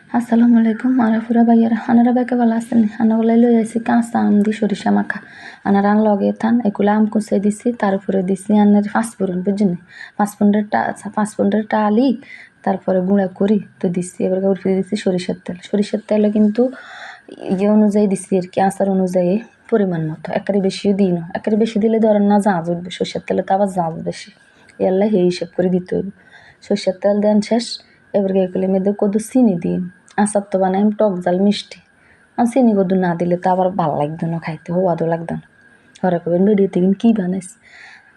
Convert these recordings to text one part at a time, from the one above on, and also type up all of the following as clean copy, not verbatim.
আসসালামু আলাইকুম আরাফুরা ভাইয়ারা আনারা বাইকে ভালো আছেন আনাগুলাই লই আইছি কাঁচা আম দি সরিষা মাখা আনারা আন লগে থান এগুলো আম কুচে দিছি তার উপরে দিছি আনের পাঁচফোড়ন বুঝছেন পাঁচফোড়নের টালি তারপরে গুঁড়া করি তো দিছি এবার উপরে দিছি সরিষার তেলে কিন্তু ইয়ে অনুযায়ী দিছি আর কি আচার অনুযায়ী পরিমাণ মতো একেবারে বেশিও দিই না একেবারে বেশি দিলে ধরেন না ঝাঁঝ উঠবে সরিষার তেলে তো আবার ঝাঁঝ বেশি এল্লা এই হিসেব করে দিতে হইব সরিষার তেল দেন শেষ এবার এগুলোর মধ্যে কদু চিনি দিন আচার তো বানাই টক জাল মিষ্টি আর চিনি কদু না দিলে তো আবার ভাল লাগতো না খাইতে হওয়াদও লাগতো না ঘরে কবেন বেরিয়ে থেকে কি বানাইস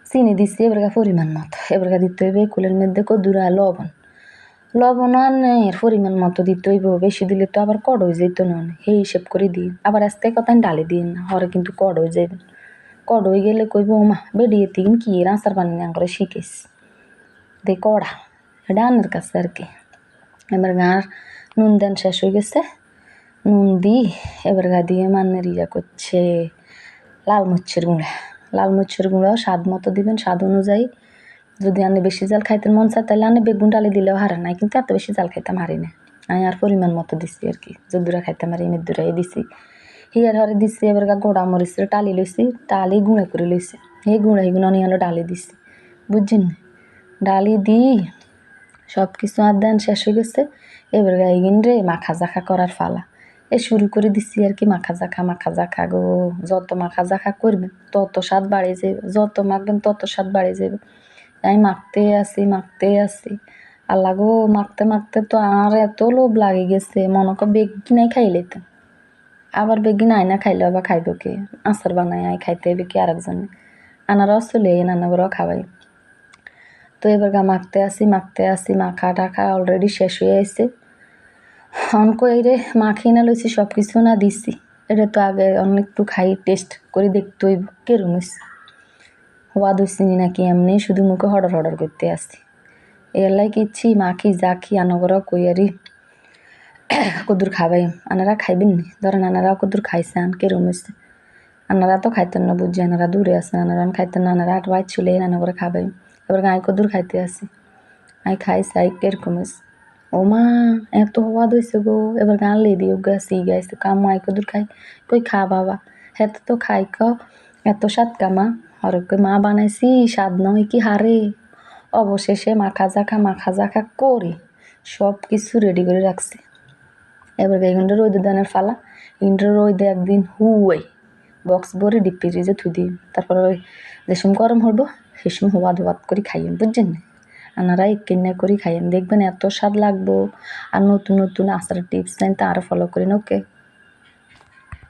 চিনি দিচ্ছি এবার পরিমাণ মতো এবার দিতে হইবে কুলের মধ্যে কদুরা লবণ আর পরিমাণ মতো দিতে হইব বেশি দিলে তো আবার কড় হয়ে যেত না সেই হিসেব করে দিন আবার আস্তে কথা ডালি দিন না হরে কিন্তু কড় হয়ে যাবেন কড় হয়ে গেলে কইব মা বেরিয়ে থেকে কি আচার বানিয়ে করে শিখেস দে কড়া এটা আনের কাছে আর কি এবার গাঁর নুন দেন শেষ হয়ে গেছে নুন দিই এবার গা দিয়ে মান্নের করছে লাল মরিচের গুঁড়াও স্বাদ মতো দিবেন স্বাদ অনুযায়ী যদি আনে বেশি জাল খাইতে মন চায় তাহলে আনে বেগুন ডালি দিলেও হারে নাই কিন্তু এত বেশি জাল খাইতাম হারি না আমি আর পরিমাণ মতো দিছি আর কি যদুরা খাইতাম হারি মেদুরাই দিছি হিয়ার হরে দিছি এবার গা গোড়া মরিচের টালি লইছি টালি গুঁড়া করে লইছি এই গুঁড়া এগুলো নিয়ে হলো ডালি দিছি বুঝছেন ডালি দিই সব কিছু আর দেন শেষ হয়ে গেছে এবার গাইগিন রে মাখা জাখা করার ফালা শুরু করে দিছি আর কি মাখা জাখা গো যত মাখা জাখা করবেন তত স্বাদ বাড়ে যাবে যত মাখবেন তত স্বাদ বাড়ে যাবে আমি মাখতে আসি আল্লাহ গো মাখতে তো আর এত লোভ লাগে গেছে মনে কর বেগি নাই খাই লেতাম আবার বেগি নাই না খাইলে আবার খাইব কে আচার বানাই খাইতে হবে কি আরেকজনে আনারাও চলে নানাগরাও খাওয়াই তো এবার মাখতে আসি মাখা টাখা অলরেডি শেষ হয়ে আসছে অনকো এই রে মাখিয়ে না লইছি সব কিছু না দিছি এটা তো আগে অনেকটু খাই টেস্ট করে দেখতে হইব কেরম হইছে হওয়া দইছিনি নাকি এমনি শুধু মুখে হডর করতে আসছি এলাই কিচ্ছি মাখি জাখি আনগরাও কইয়ারি কদুর খাবাই আনারা খাইবেন নি ধরেন আনারাও কদুর খাইছেন কেরম হইছে আনারা তো খাইতেন না বুঝছি আনারা দূরে আছেন আনারা খাইতেন না আনারা আট বাইর চলে আনা করে খাবাই এবার গায়ে কদুর খাইতে আসি খাইছি কিরকম হয়েছে ও মা এত হওয়া দইছে গো এবার গান লে দিও গাইছে কামু কদুর খাই কই খা বাবা হেতে তো খাই এত স্বাদ কামা আর কই মা বানাইছি স্বাদ নয় কি হারে অবশেষে মাখা জাখা করি সব কিছু রেডি করে রাখছি এবার এগুলো রোদে দানের ফালা ইন্দ্র রোদে একদিন হুয়াই বক্স ভরে ডিপ ফ্রিজে থুই দিই তারপর ওই যে সময় গরম হবো সে সময় হওয়াদ করে খাইয়েন বুঝছেন না আনারা কিনা করে খাইয়েন দেখবেন এত স্বাদ লাগবো আর নতুন আচার টিপস জানতে আরও ফলো করেন ওকে।